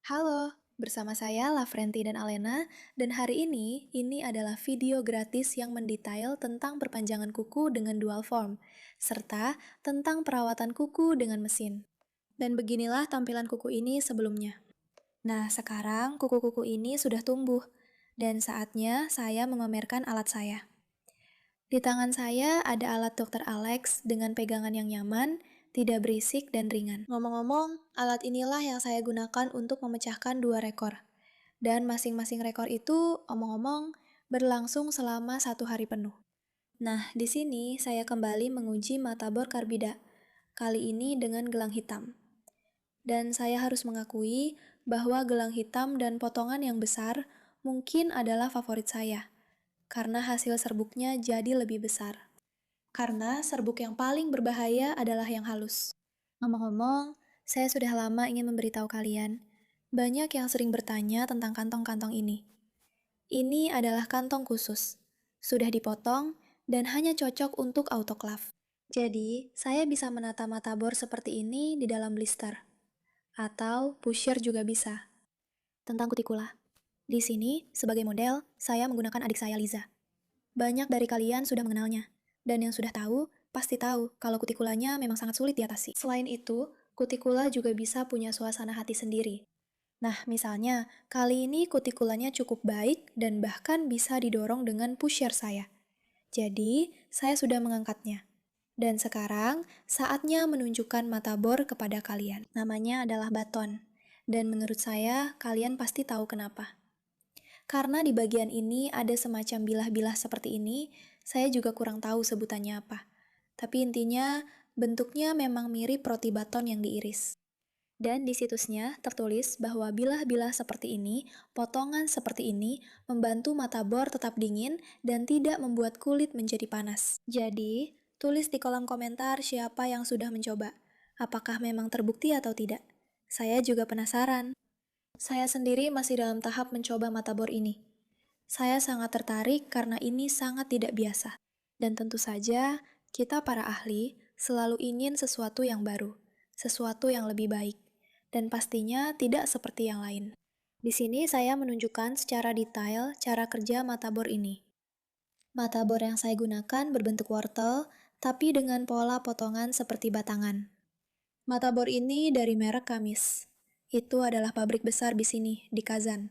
Halo, bersama saya Lafrenti dan Alena, dan hari ini adalah video gratis yang mendetail tentang perpanjangan kuku dengan dual form, serta tentang perawatan kuku dengan mesin. Dan beginilah tampilan kuku ini sebelumnya. Nah, sekarang kuku-kuku ini sudah tumbuh, dan saatnya saya memamerkan alat saya. Di tangan saya ada alat Dr. Alex dengan pegangan yang nyaman, tidak berisik dan ringan. Ngomong-ngomong, alat inilah yang saya gunakan untuk memecahkan dua rekor. Dan masing-masing rekor itu, omong-omong, berlangsung selama 1 hari penuh. Nah, di sini saya kembali menguji mata bor karbida, kali ini dengan gelang hitam. Dan saya harus mengakui bahwa gelang hitam dan potongan yang besar mungkin adalah favorit saya, karena hasil serbuknya jadi lebih besar. Karena serbuk yang paling berbahaya adalah yang halus. Ngomong-ngomong, saya sudah lama ingin memberitahu kalian. Banyak yang sering bertanya tentang kantong-kantong ini. Ini adalah kantong khusus. Sudah dipotong dan hanya cocok untuk autoclave. Jadi, saya bisa menata mata bor seperti ini di dalam blister. Atau pusher juga bisa. Tentang kutikula. Di sini, sebagai model, saya menggunakan adik saya Liza. Banyak dari kalian sudah mengenalnya. Dan yang sudah tahu, pasti tahu kalau kutikulanya memang sangat sulit diatasi. Selain itu, kutikula juga bisa punya suasana hati sendiri. Nah, misalnya, kali ini kutikulanya cukup baik dan bahkan bisa didorong dengan pusher saya. Jadi, saya sudah mengangkatnya. Dan sekarang, saatnya menunjukkan mata bor kepada kalian. Namanya adalah baton. Dan menurut saya, kalian pasti tahu kenapa. Karena di bagian ini ada semacam bilah-bilah seperti ini, saya juga kurang tahu sebutannya apa. Tapi intinya, bentuknya memang mirip roti baton yang diiris. Dan di situsnya tertulis bahwa bilah-bilah seperti ini, potongan seperti ini, membantu mata bor tetap dingin dan tidak membuat kulit menjadi panas. Jadi, tulis di kolom komentar siapa yang sudah mencoba. Apakah memang terbukti atau tidak? Saya juga penasaran. Saya sendiri masih dalam tahap mencoba mata bor ini. Saya sangat tertarik karena ini sangat tidak biasa. Dan tentu saja, kita para ahli selalu ingin sesuatu yang baru, sesuatu yang lebih baik, dan pastinya tidak seperti yang lain. Di sini saya menunjukkan secara detail cara kerja mata bor ini. Mata bor yang saya gunakan berbentuk wortel, tapi dengan pola potongan seperti batangan. Mata bor ini dari merek Kamis. Itu adalah pabrik besar di sini, di Kazan.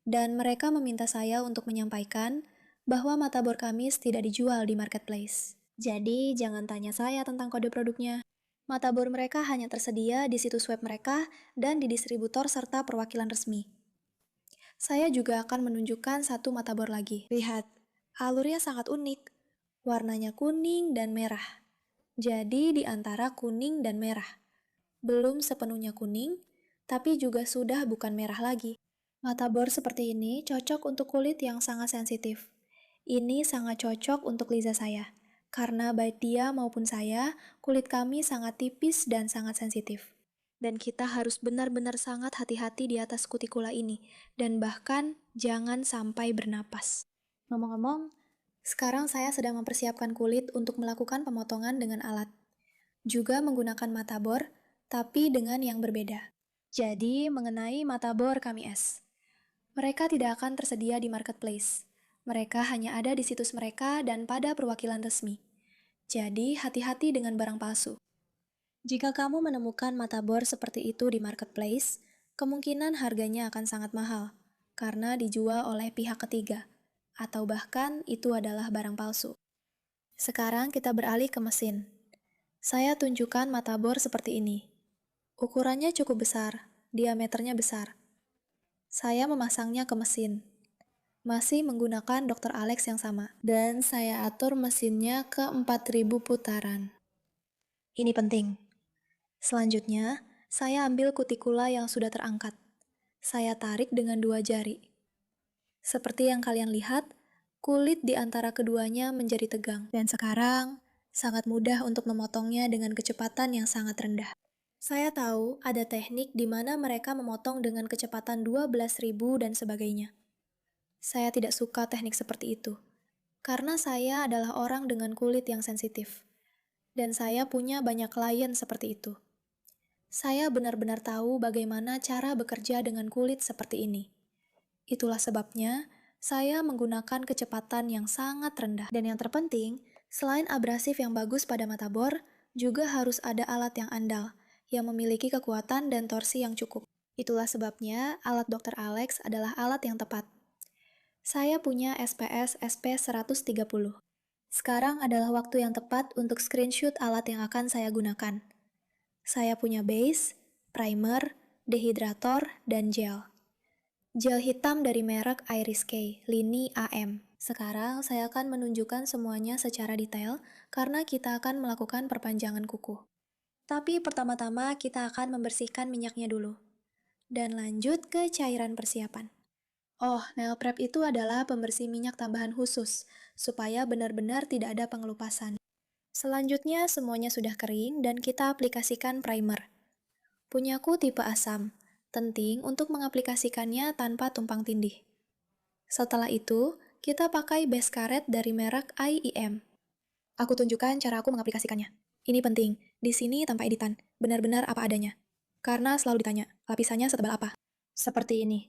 Dan mereka meminta saya untuk menyampaikan bahwa mata bor Kamis tidak dijual di marketplace. Jadi, jangan tanya saya tentang kode produknya. Mata bor mereka hanya tersedia di situs web mereka dan di distributor serta perwakilan resmi. Saya juga akan menunjukkan satu mata bor lagi. Lihat, alurnya sangat unik. Warnanya kuning dan merah. Jadi di antara kuning dan merah. Belum sepenuhnya kuning, tapi juga sudah bukan merah lagi. Mata bor seperti ini cocok untuk kulit yang sangat sensitif. Ini sangat cocok untuk Liza saya, karena baik dia maupun saya, kulit kami sangat tipis dan sangat sensitif. Dan kita harus benar-benar sangat hati-hati di atas kutikula ini, dan bahkan jangan sampai bernapas. Ngomong-ngomong, sekarang saya sedang mempersiapkan kulit untuk melakukan pemotongan dengan alat. Juga menggunakan mata bor, tapi dengan yang berbeda. Jadi, mengenai mata bor kami S. Mereka tidak akan tersedia di marketplace. Mereka hanya ada di situs mereka dan pada perwakilan resmi. Jadi, hati-hati dengan barang palsu. Jika kamu menemukan mata bor seperti itu di marketplace, kemungkinan harganya akan sangat mahal, karena dijual oleh pihak ketiga, atau bahkan itu adalah barang palsu. Sekarang kita beralih ke mesin. Saya tunjukkan mata bor seperti ini. Ukurannya cukup besar, diameternya besar. Saya memasangnya ke mesin. Masih menggunakan Dr. Alex yang sama. Dan saya atur mesinnya ke 4000 putaran. Ini penting. Selanjutnya, saya ambil kutikula yang sudah terangkat. Saya tarik dengan 2 jari. Seperti yang kalian lihat, kulit di antara keduanya menjadi tegang. Dan sekarang, sangat mudah untuk memotongnya dengan kecepatan yang sangat rendah. Saya tahu ada teknik di mana mereka memotong dengan kecepatan 12.000 dan sebagainya. Saya tidak suka teknik seperti itu, karena saya adalah orang dengan kulit yang sensitif. Dan saya punya banyak klien seperti itu. Saya benar-benar tahu bagaimana cara bekerja dengan kulit seperti ini. Itulah sebabnya saya menggunakan kecepatan yang sangat rendah. Dan yang terpenting, selain abrasif yang bagus pada mata bor, juga harus ada alat yang andal, yang memiliki kekuatan dan torsi yang cukup. Itulah sebabnya alat Dr. Alex adalah alat yang tepat. Saya punya SPS SP130. Sekarang adalah waktu yang tepat untuk screenshot alat yang akan saya gunakan. Saya punya base, primer, dehydrator, dan gel. Gel hitam dari merek Iris K, lini AM. Sekarang saya akan menunjukkan semuanya secara detail karena kita akan melakukan perpanjangan kuku. Tapi pertama-tama kita akan membersihkan minyaknya dulu. Dan lanjut ke cairan persiapan. Oh, nail prep itu adalah pembersih minyak tambahan khusus, supaya benar-benar tidak ada pengelupasan. Selanjutnya semuanya sudah kering dan kita aplikasikan primer. Punyaku tipe asam, penting untuk mengaplikasikannya tanpa tumpang tindih. Setelah itu, kita pakai base karet dari merek IEM. Aku tunjukkan cara aku mengaplikasikannya. Ini penting, di sini tanpa editan, benar-benar apa adanya. Karena selalu ditanya, lapisannya setebal apa? Seperti ini,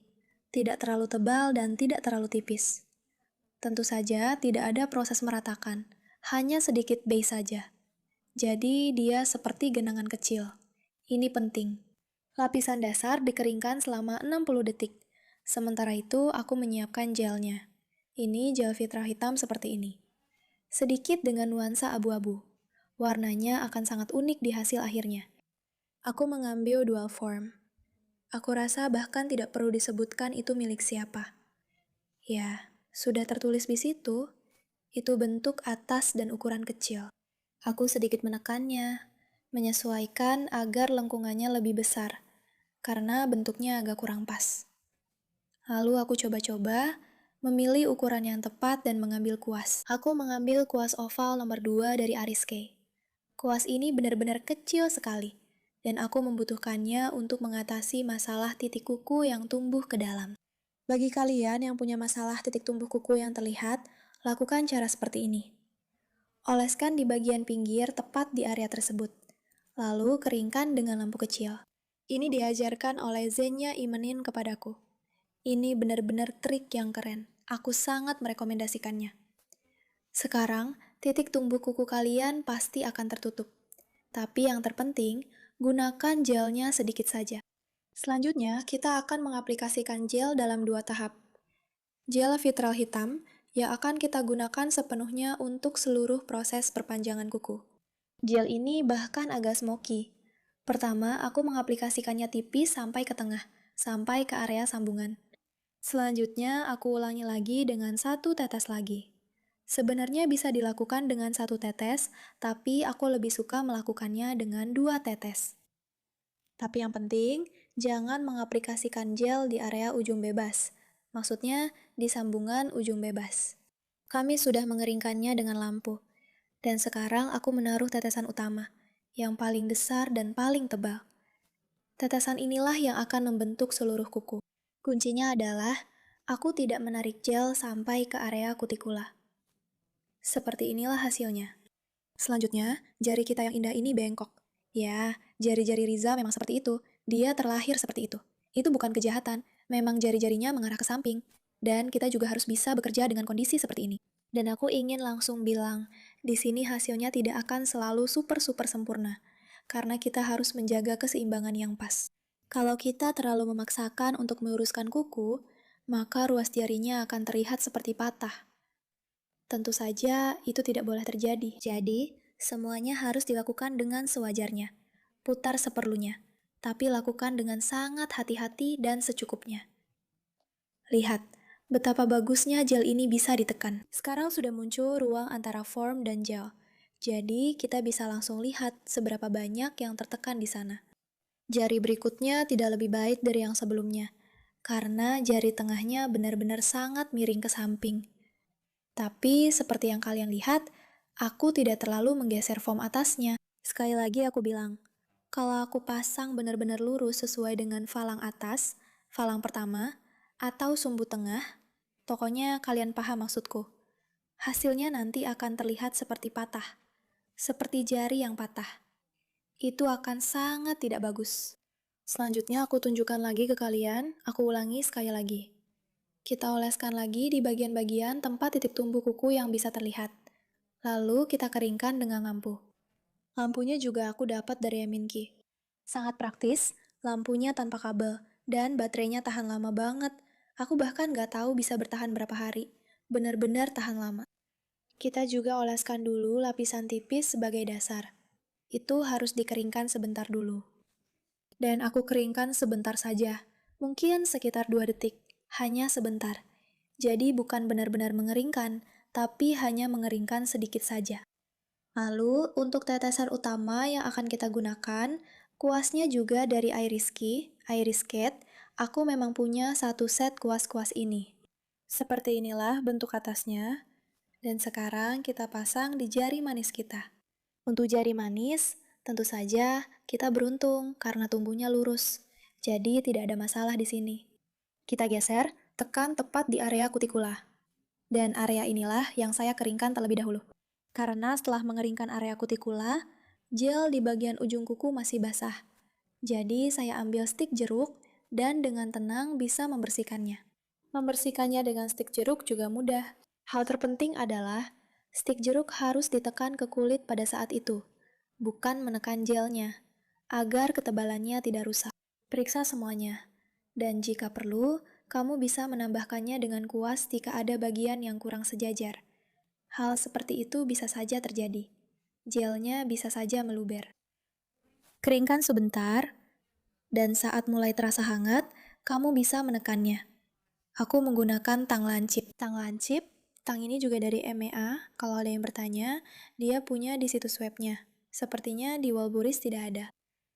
tidak terlalu tebal dan tidak terlalu tipis. Tentu saja tidak ada proses meratakan, hanya sedikit base saja. Jadi dia seperti genangan kecil. Ini penting. Lapisan dasar dikeringkan selama 60 detik. Sementara itu, aku menyiapkan gelnya. Ini gel Vitra hitam seperti ini. Sedikit dengan nuansa abu-abu. Warnanya akan sangat unik di hasil akhirnya. Aku mengambil dual form. Aku rasa bahkan tidak perlu disebutkan itu milik siapa. Ya, sudah tertulis di situ. Itu bentuk atas dan ukuran kecil. Aku sedikit menekannya, menyesuaikan agar lengkungannya lebih besar, karena bentuknya agak kurang pas. Lalu aku coba-coba, memilih ukuran yang tepat dan mengambil kuas. Aku mengambil kuas oval nomor 2 dari Ariske. Kuas ini benar-benar kecil sekali, dan aku membutuhkannya untuk mengatasi masalah titik kuku yang tumbuh ke dalam. Bagi kalian yang punya masalah titik tumbuh kuku yang terlihat, lakukan cara seperti ini. Oleskan di bagian pinggir tepat di area tersebut. Lalu keringkan dengan lampu kecil. Ini diajarkan oleh Zenya Imenin kepadaku. Ini benar-benar trik yang keren. Aku sangat merekomendasikannya. Sekarang, titik tumbuh kuku kalian pasti akan tertutup. Tapi yang terpenting, gunakan gelnya sedikit saja. Selanjutnya, kita akan mengaplikasikan gel dalam 2 tahap. Gel vitral hitam yang akan kita gunakan sepenuhnya untuk seluruh proses perpanjangan kuku. Gel ini bahkan agak smoky. Pertama, aku mengaplikasikannya tipis sampai ke tengah, sampai ke area sambungan. Selanjutnya, aku ulangi lagi dengan 1 tetes lagi. Sebenarnya bisa dilakukan dengan 1 tetes, tapi aku lebih suka melakukannya dengan 2 tetes. Tapi yang penting, jangan mengaplikasikan gel di area ujung bebas. Maksudnya, di sambungan ujung bebas. Kami sudah mengeringkannya dengan lampu. Dan sekarang aku menaruh tetesan utama, yang paling besar dan paling tebal. Tetesan inilah yang akan membentuk seluruh kuku. Kuncinya adalah, aku tidak menarik gel sampai ke area kutikula. Seperti inilah hasilnya. Selanjutnya, jari kita yang indah ini bengkok. Ya, jari-jari Riza memang seperti itu. Dia terlahir seperti itu. Itu bukan kejahatan, memang jari-jarinya mengarah ke samping. Dan kita juga harus bisa bekerja dengan kondisi seperti ini. Dan aku ingin langsung bilang, di sini hasilnya tidak akan selalu super-super sempurna, karena kita harus menjaga keseimbangan yang pas. Kalau kita terlalu memaksakan untuk meluruskan kuku, maka ruas jarinya akan terlihat seperti patah. Tentu saja, itu tidak boleh terjadi. Jadi, semuanya harus dilakukan dengan sewajarnya. Putar seperlunya, tapi lakukan dengan sangat hati-hati dan secukupnya. Lihat, betapa bagusnya gel ini bisa ditekan. Sekarang sudah muncul ruang antara form dan gel. Jadi, kita bisa langsung lihat seberapa banyak yang tertekan di sana. Jari berikutnya tidak lebih baik dari yang sebelumnya, karena jari tengahnya benar-benar sangat miring ke samping. Tapi, seperti yang kalian lihat, aku tidak terlalu menggeser foam atasnya. Sekali lagi aku bilang, kalau aku pasang benar-benar lurus sesuai dengan falang atas, falang pertama, atau sumbu tengah, pokoknya kalian paham maksudku. Hasilnya nanti akan terlihat seperti patah, seperti jari yang patah. Itu akan sangat tidak bagus. Selanjutnya aku tunjukkan lagi ke kalian, aku ulangi sekali lagi. Kita oleskan lagi di bagian-bagian tempat titik tumbuh kuku yang bisa terlihat. Lalu kita keringkan dengan lampu. Lampunya juga aku dapat dari Eminki. Sangat praktis, lampunya tanpa kabel, dan baterainya tahan lama banget. Aku bahkan gak tahu bisa bertahan berapa hari. Benar-benar tahan lama. Kita juga oleskan dulu lapisan tipis sebagai dasar. Itu harus dikeringkan sebentar dulu. Dan aku keringkan sebentar saja. Mungkin sekitar 2 detik. Hanya sebentar. Jadi bukan benar-benar mengeringkan, tapi hanya mengeringkan sedikit saja. Lalu, untuk tetesan utama yang akan kita gunakan, kuasnya juga dari Iris Cat. Aku memang punya satu set kuas-kuas ini. Seperti inilah bentuk atasnya. Dan sekarang kita pasang di jari manis kita. Untuk jari manis, tentu saja kita beruntung karena tumbuhnya lurus. Jadi tidak ada masalah di sini. Kita geser, tekan tepat di area kutikula. Dan area inilah yang saya keringkan terlebih dahulu. Karena setelah mengeringkan area kutikula, gel di bagian ujung kuku masih basah. Jadi saya ambil stik jeruk dan dengan tenang bisa membersihkannya. Membersihkannya dengan stik jeruk juga mudah. Hal terpenting adalah stik jeruk harus ditekan ke kulit pada saat itu, bukan menekan gelnya, agar ketebalannya tidak rusak. Periksa semuanya. Dan jika perlu, kamu bisa menambahkannya dengan kuas jika ada bagian yang kurang sejajar. Hal seperti itu bisa saja terjadi. Gelnya bisa saja meluber. Keringkan sebentar, dan saat mulai terasa hangat, kamu bisa menekannya. Aku menggunakan tang lancip. Tang ini juga dari MEA. Kalau ada yang bertanya, dia punya di situs webnya. Sepertinya di Walburis tidak ada.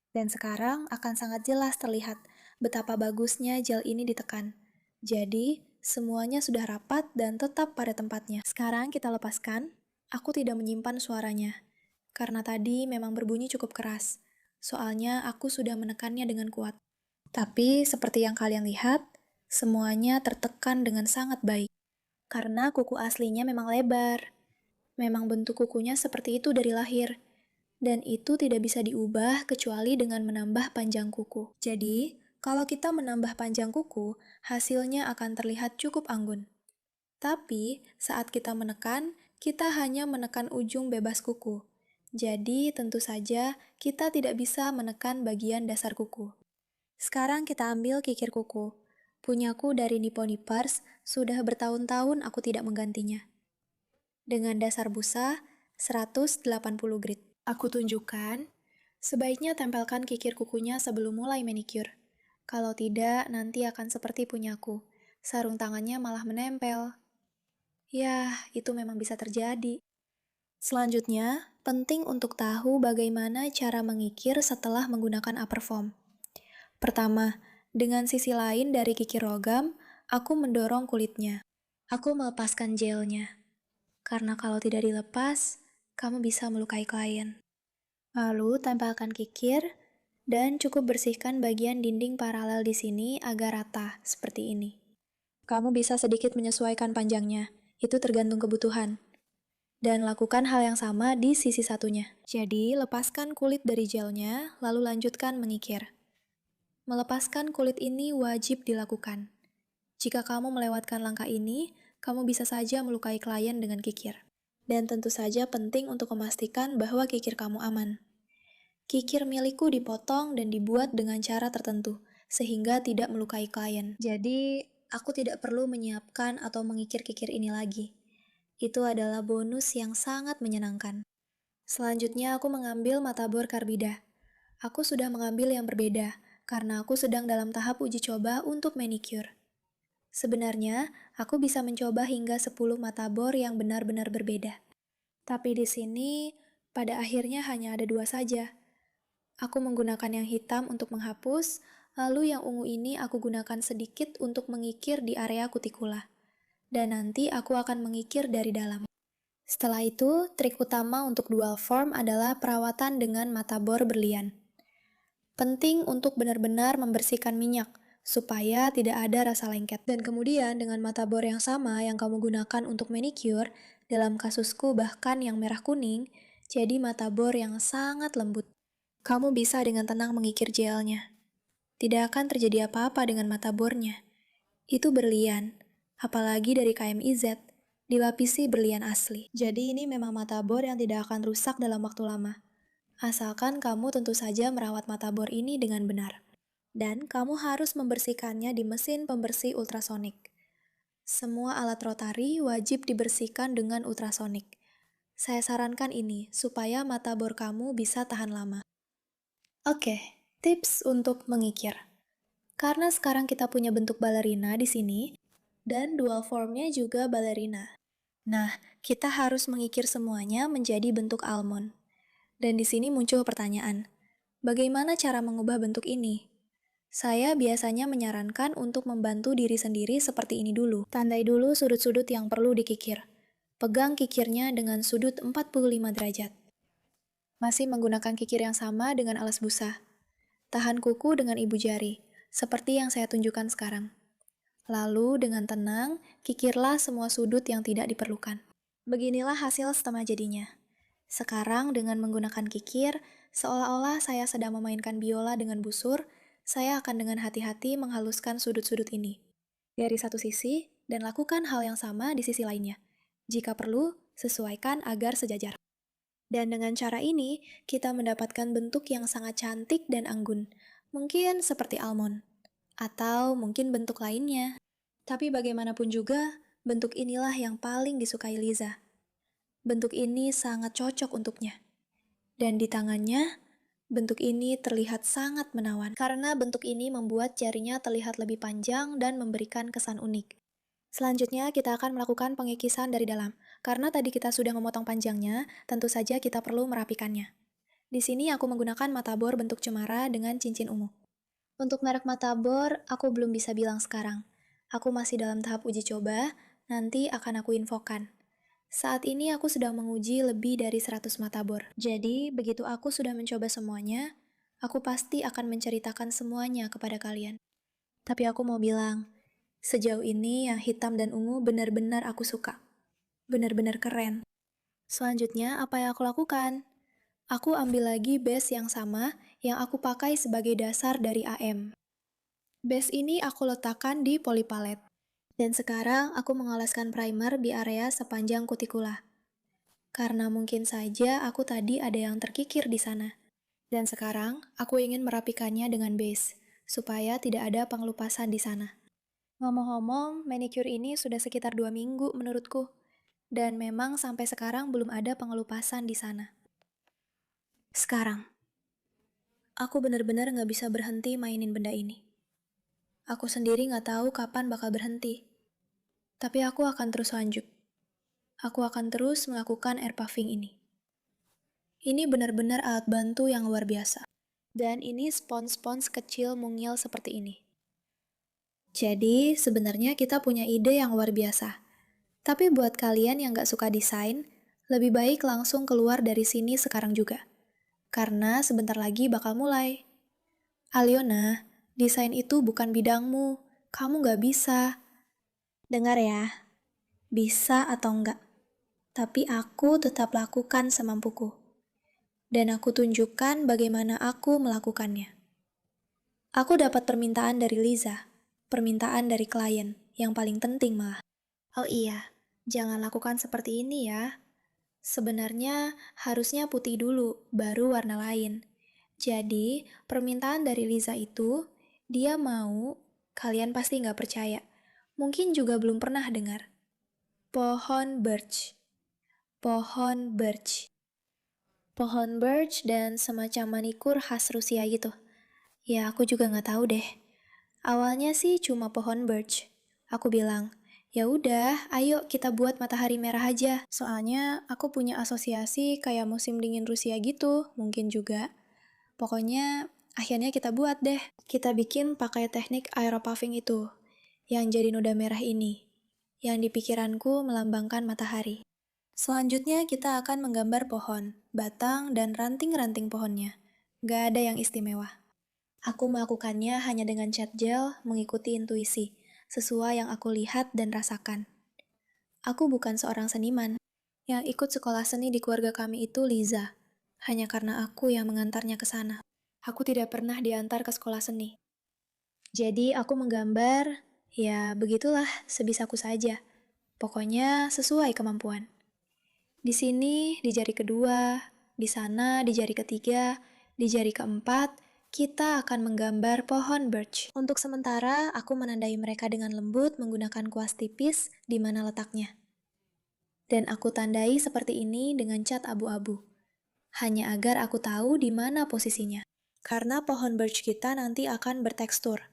Dan sekarang akan sangat jelas terlihat betapa bagusnya gel ini ditekan. Jadi, semuanya sudah rapat dan tetap pada tempatnya. Sekarang kita lepaskan. Aku tidak menyimpan suaranya, karena tadi memang berbunyi cukup keras. Soalnya aku sudah menekannya dengan kuat. Tapi, seperti yang kalian lihat, semuanya tertekan dengan sangat baik. Karena kuku aslinya memang lebar. Memang bentuk kukunya seperti itu dari lahir. Dan itu tidak bisa diubah kecuali dengan menambah panjang kuku. Jadi, kalau kita menambah panjang kuku, hasilnya akan terlihat cukup anggun. Tapi, saat kita menekan, kita hanya menekan ujung bebas kuku. Jadi, tentu saja kita tidak bisa menekan bagian dasar kuku. Sekarang kita ambil kikir kuku. Punyaku dari Nippon Nippers, sudah bertahun-tahun aku tidak menggantinya. Dengan dasar busa, 180 grit. Aku tunjukkan, sebaiknya tempelkan kikir kukunya sebelum mulai manicure. Kalau tidak, nanti akan seperti punyaku. Sarung tangannya malah menempel. Yah, itu memang bisa terjadi. Selanjutnya, penting untuk tahu bagaimana cara mengikir setelah menggunakan upper foam. Pertama, dengan sisi lain dari kikir logam, aku mendorong kulitnya. Aku melepaskan gelnya. Karena kalau tidak dilepas, kamu bisa melukai klien. Lalu tempelkan kikir dan cukup bersihkan bagian dinding paralel di sini agar rata, seperti ini. Kamu bisa sedikit menyesuaikan panjangnya, itu tergantung kebutuhan. Dan lakukan hal yang sama di sisi satunya. Jadi, lepaskan kulit dari gelnya, lalu lanjutkan mengikir. Melepaskan kulit ini wajib dilakukan. Jika kamu melewatkan langkah ini, kamu bisa saja melukai klien dengan kikir. Dan tentu saja penting untuk memastikan bahwa kikir kamu aman. Kikir milikku dipotong dan dibuat dengan cara tertentu, sehingga tidak melukai klien. Jadi, aku tidak perlu menyiapkan atau mengikir kikir ini lagi. Itu adalah bonus yang sangat menyenangkan. Selanjutnya, aku mengambil mata bor karbida. Aku sudah mengambil yang berbeda, karena aku sedang dalam tahap uji coba untuk manicure. Sebenarnya, aku bisa mencoba hingga 10 mata bor yang benar-benar berbeda. Tapi di sini, pada akhirnya hanya ada 2 saja. Aku menggunakan yang hitam untuk menghapus, lalu yang ungu ini aku gunakan sedikit untuk mengikir di area kutikula. Dan nanti aku akan mengikir dari dalam. Setelah itu, trik utama untuk dual form adalah perawatan dengan mata bor berlian. Penting untuk benar-benar membersihkan minyak, supaya tidak ada rasa lengket. Dan kemudian dengan mata bor yang sama yang kamu gunakan untuk manicure, dalam kasusku bahkan yang merah kuning, jadi mata bor yang sangat lembut. Kamu bisa dengan tenang mengikir gelnya. Tidak akan terjadi apa-apa dengan mata bornya. Itu berlian, apalagi dari KMIZ, dilapisi berlian asli. Jadi ini memang mata bor yang tidak akan rusak dalam waktu lama. Asalkan kamu tentu saja merawat mata bor ini dengan benar. Dan kamu harus membersihkannya di mesin pembersih ultrasonik. Semua alat rotari wajib dibersihkan dengan ultrasonik. Saya sarankan ini supaya mata bor kamu bisa tahan lama. Oke, tips untuk mengikir. Karena sekarang kita punya bentuk balerina di sini, dan dual formnya juga balerina. Nah, kita harus mengikir semuanya menjadi bentuk almond. Dan di sini muncul pertanyaan, bagaimana cara mengubah bentuk ini? Saya biasanya menyarankan untuk membantu diri sendiri seperti ini dulu. Tandai dulu sudut-sudut yang perlu dikikir. Pegang kikirnya dengan sudut 45 derajat. Masih menggunakan kikir yang sama dengan alas busa. Tahan kuku dengan ibu jari, seperti yang saya tunjukkan sekarang. Lalu dengan tenang, kikirlah semua sudut yang tidak diperlukan. Beginilah hasil setengah jadinya. Sekarang dengan menggunakan kikir, seolah-olah saya sedang memainkan biola dengan busur, saya akan dengan hati-hati menghaluskan sudut-sudut ini. Dari satu sisi, dan lakukan hal yang sama di sisi lainnya. Jika perlu, sesuaikan agar sejajar. Dan dengan cara ini, kita mendapatkan bentuk yang sangat cantik dan anggun. Mungkin seperti almond. Atau mungkin bentuk lainnya. Tapi bagaimanapun juga, bentuk inilah yang paling disukai Liza. Bentuk ini sangat cocok untuknya. Dan di tangannya, bentuk ini terlihat sangat menawan. Karena bentuk ini membuat jarinya terlihat lebih panjang dan memberikan kesan unik. Selanjutnya, kita akan melakukan pengikisan dari dalam. Karena tadi kita sudah memotong panjangnya, tentu saja kita perlu merapikannya. Di sini aku menggunakan mata bor bentuk cemara dengan cincin ungu. Untuk merek mata bor, aku belum bisa bilang sekarang. Aku masih dalam tahap uji coba, nanti akan aku infokan. Saat ini aku sedang menguji lebih dari 100 mata bor. Jadi, begitu aku sudah mencoba semuanya, aku pasti akan menceritakan semuanya kepada kalian. Tapi aku mau bilang, sejauh ini yang hitam dan ungu benar-benar aku suka. Benar-benar keren. Selanjutnya, apa yang aku lakukan? Aku ambil lagi base yang sama yang aku pakai sebagai dasar dari AM. Base ini aku letakkan di polypalet. Dan sekarang aku mengoleskan primer di area sepanjang kutikula. Karena mungkin saja aku tadi ada yang terkikir di sana. Dan sekarang aku ingin merapikannya dengan base, supaya tidak ada pengelupasan di sana. Ngomong-ngomong, manicure ini sudah sekitar 2 minggu menurutku. Dan memang sampai sekarang belum ada pengelupasan di sana. Sekarang, aku benar-benar nggak bisa berhenti mainin benda ini. Aku sendiri nggak tahu kapan bakal berhenti. Tapi aku akan terus lanjut. Aku akan terus melakukan air puffing ini. Ini benar-benar alat bantu yang luar biasa. Dan ini spons-spons kecil mungil seperti ini. Jadi, sebenarnya kita punya ide yang luar biasa. Tapi buat kalian yang nggak suka desain, lebih baik langsung keluar dari sini sekarang juga. Karena sebentar lagi bakal mulai. Aliona, desain itu bukan bidangmu. Kamu nggak bisa. Dengar ya, bisa atau enggak. Tapi aku tetap lakukan semampuku. Dan aku tunjukkan bagaimana aku melakukannya. Aku dapat permintaan dari Liza, permintaan dari klien, yang paling penting malah. Oh iya, jangan lakukan seperti ini ya. Sebenarnya harusnya putih dulu, baru warna lain. Jadi, permintaan dari Liza itu, dia mau, kalian pasti nggak percaya. Mungkin juga belum pernah dengar. Pohon birch. Pohon birch. Pohon birch dan semacam manikur khas Rusia gitu. Ya, aku juga nggak tahu deh. Awalnya sih cuma pohon birch. Aku bilang, ya udah, ayo kita buat matahari merah aja. Soalnya aku punya asosiasi kayak musim dingin Rusia gitu, mungkin juga. Pokoknya akhirnya kita buat deh. Kita bikin pakai teknik aeropuffing itu, yang jadi noda merah ini, yang di pikiranku melambangkan matahari. Selanjutnya kita akan menggambar pohon, batang, dan ranting-ranting pohonnya. Gak ada yang istimewa. Aku melakukannya hanya dengan cat gel, mengikuti intuisi, sesuai yang aku lihat dan rasakan. Aku bukan seorang seniman. Yang ikut sekolah seni di keluarga kami itu Liza. hanya karena aku yang mengantarnya ke sana. Aku tidak pernah diantar ke sekolah seni. Jadi aku menggambar, ya begitulah sebisaku saja. Pokoknya sesuai kemampuan. Di sini di jari kedua, di sana di jari ketiga, di jari keempat, kita akan menggambar pohon birch. Untuk sementara, aku menandai mereka dengan lembut menggunakan kuas tipis di mana letaknya. Dan aku tandai seperti ini dengan cat abu-abu. Hanya agar aku tahu di mana posisinya. Karena pohon birch kita nanti akan bertekstur.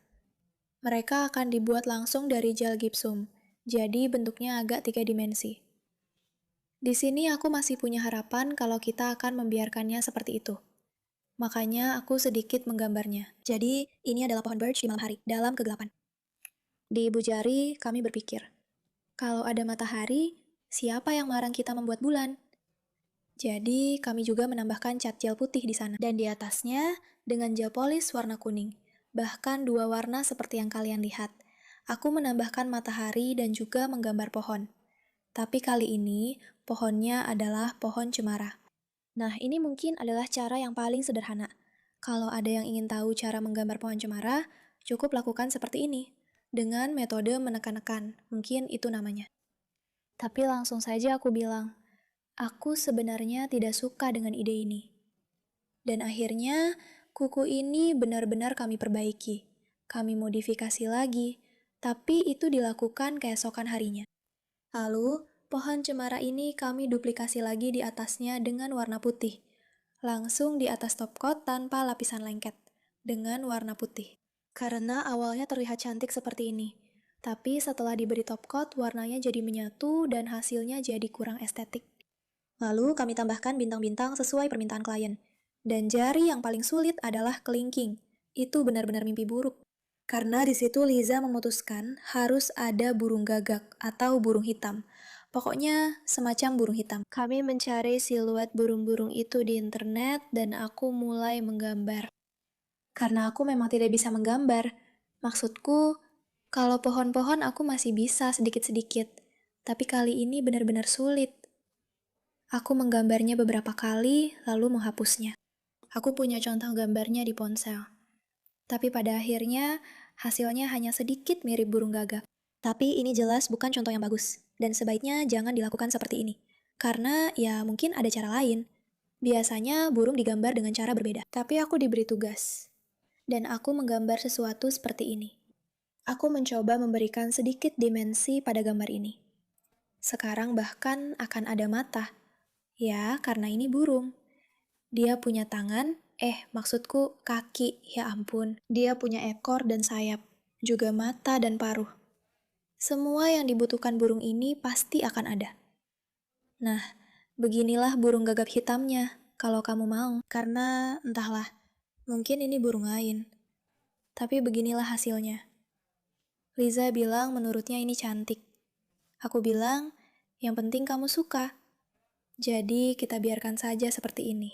Mereka akan dibuat langsung dari gel gipsum, jadi bentuknya agak 3 dimensi. Di sini aku masih punya harapan kalau kita akan membiarkannya seperti itu. Makanya aku sedikit menggambarnya. Jadi, ini adalah pohon birch di malam hari, dalam kegelapan. Di Bujari, kami berpikir, kalau ada matahari, siapa yang melarang kita membuat bulan? Jadi, kami juga menambahkan cat gel putih di sana. Dan di atasnya, dengan gel polis warna kuning. Bahkan 2 warna seperti yang kalian lihat. Aku menambahkan matahari dan juga menggambar pohon. Tapi kali ini, pohonnya adalah pohon cemara. Nah, ini mungkin adalah cara yang paling sederhana. Kalau ada yang ingin tahu cara menggambar pohon cemara, cukup lakukan seperti ini. Dengan metode menekan-nekan, mungkin itu namanya. Tapi langsung saja aku bilang, aku sebenarnya tidak suka dengan ide ini. Dan akhirnya, kuku ini benar-benar kami perbaiki. Kami modifikasi lagi, tapi itu dilakukan keesokan harinya. Lalu, pohon cemara ini kami duplikasi lagi di atasnya dengan warna putih. Langsung di atas top coat tanpa lapisan lengket, dengan warna putih. Karena awalnya terlihat cantik seperti ini. Tapi setelah diberi top coat, warnanya jadi menyatu dan hasilnya jadi kurang estetik. Lalu kami tambahkan bintang-bintang sesuai permintaan klien. Dan jari yang paling sulit adalah kelingking. Itu benar-benar mimpi buruk. Karena di situ Liza memutuskan harus ada burung gagak atau burung hitam. Pokoknya semacam burung hitam. Kami mencari siluet burung-burung itu di internet dan aku mulai menggambar. Karena aku memang tidak bisa menggambar. Maksudku, kalau pohon-pohon aku masih bisa sedikit-sedikit. Tapi kali ini benar-benar sulit. Aku menggambarnya beberapa kali, lalu menghapusnya. Aku punya contoh gambarnya di ponsel. Tapi pada akhirnya, hasilnya hanya sedikit mirip burung gagak. Tapi ini jelas bukan contoh yang bagus, dan sebaiknya jangan dilakukan seperti ini. Karena ya mungkin ada cara lain. Biasanya burung digambar dengan cara berbeda. Tapi aku diberi tugas, dan aku menggambar sesuatu seperti ini. Aku mencoba memberikan sedikit dimensi pada gambar ini. Sekarang bahkan akan ada mata. Ya, karena ini burung. Dia punya tangan, maksudku kaki, ya ampun. Dia punya ekor dan sayap, juga mata dan paruh. Semua yang dibutuhkan burung ini pasti akan ada. Nah, beginilah burung gagak hitamnya, kalau kamu mau. Karena, entahlah, mungkin ini burung lain. Tapi beginilah hasilnya. Liza bilang menurutnya ini cantik. Aku bilang, yang penting kamu suka. Jadi, kita biarkan saja seperti ini.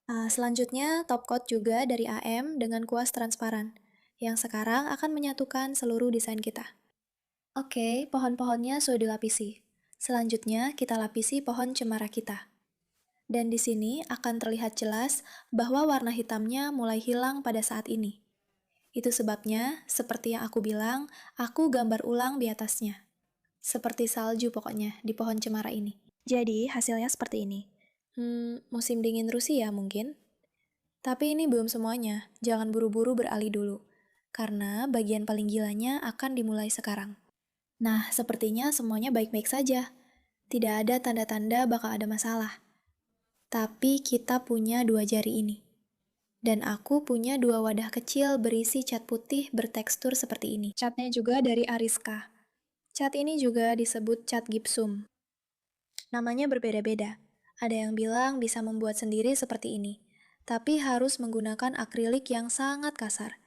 Selanjutnya, top coat juga dari AM dengan kuas transparan, yang sekarang akan menyatukan seluruh desain kita. Oke, pohon-pohonnya sudah dilapisi. Selanjutnya, kita lapisi pohon cemara kita. Dan di sini akan terlihat jelas bahwa warna hitamnya mulai hilang pada saat ini. Itu sebabnya, seperti yang aku bilang, aku gambar ulang di atasnya. Seperti salju pokoknya di pohon cemara ini. Jadi, hasilnya seperti ini. Musim dingin Rusia mungkin? Tapi ini belum semuanya, jangan buru-buru beralih dulu. Karena bagian paling gilanya akan dimulai sekarang. Nah, sepertinya semuanya baik-baik saja. Tidak ada tanda-tanda bakal ada masalah. Tapi kita punya 2 jari ini. Dan aku punya 2 wadah kecil berisi cat putih bertekstur seperti ini. Catnya juga dari Ariska. Cat ini juga disebut cat gipsum. Namanya berbeda-beda. Ada yang bilang bisa membuat sendiri seperti ini, tapi harus menggunakan akrilik yang sangat kasar.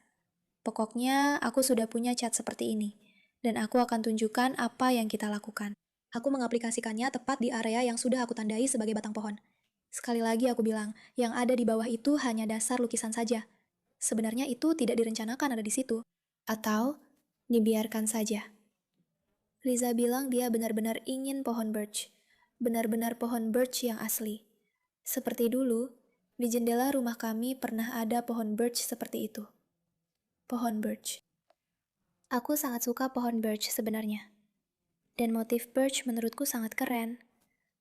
Pokoknya, aku sudah punya cat seperti ini, dan aku akan tunjukkan apa yang kita lakukan. Aku mengaplikasikannya tepat di area yang sudah aku tandai sebagai batang pohon. Sekali lagi aku bilang, yang ada di bawah itu hanya dasar lukisan saja. Sebenarnya itu tidak direncanakan ada di situ. Atau, dibiarkan saja. Liza bilang dia benar-benar ingin pohon birch. Benar-benar pohon birch yang asli. Seperti dulu, Di jendela rumah kami pernah ada pohon birch seperti itu. Pohon birch. Aku sangat suka pohon birch sebenarnya. Dan motif birch menurutku sangat keren.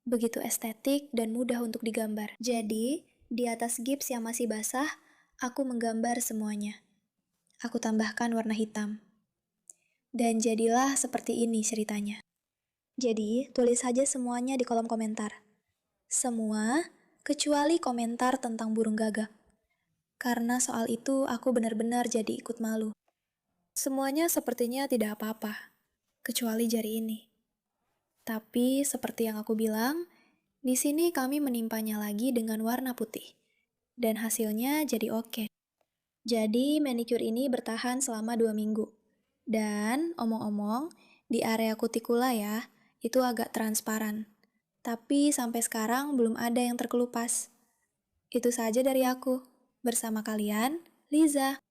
Begitu estetik dan mudah untuk digambar. Jadi, di atas gips yang masih basah, aku menggambar semuanya. Aku tambahkan warna hitam. Dan jadilah seperti ini ceritanya. Jadi, tulis saja semuanya di kolom komentar. Semua, kecuali komentar tentang burung gagak. Karena soal itu aku benar-benar jadi ikut malu. Semuanya sepertinya tidak apa-apa, kecuali jari ini. Tapi seperti yang aku bilang, di sini kami menimpanya lagi dengan warna putih. Dan hasilnya jadi oke. Jadi manicure ini bertahan selama 2 minggu. Dan omong-omong, di area kutikula ya, itu agak transparan. Tapi sampai sekarang belum ada yang terkelupas. Itu saja dari aku. Bersama kalian, Liza.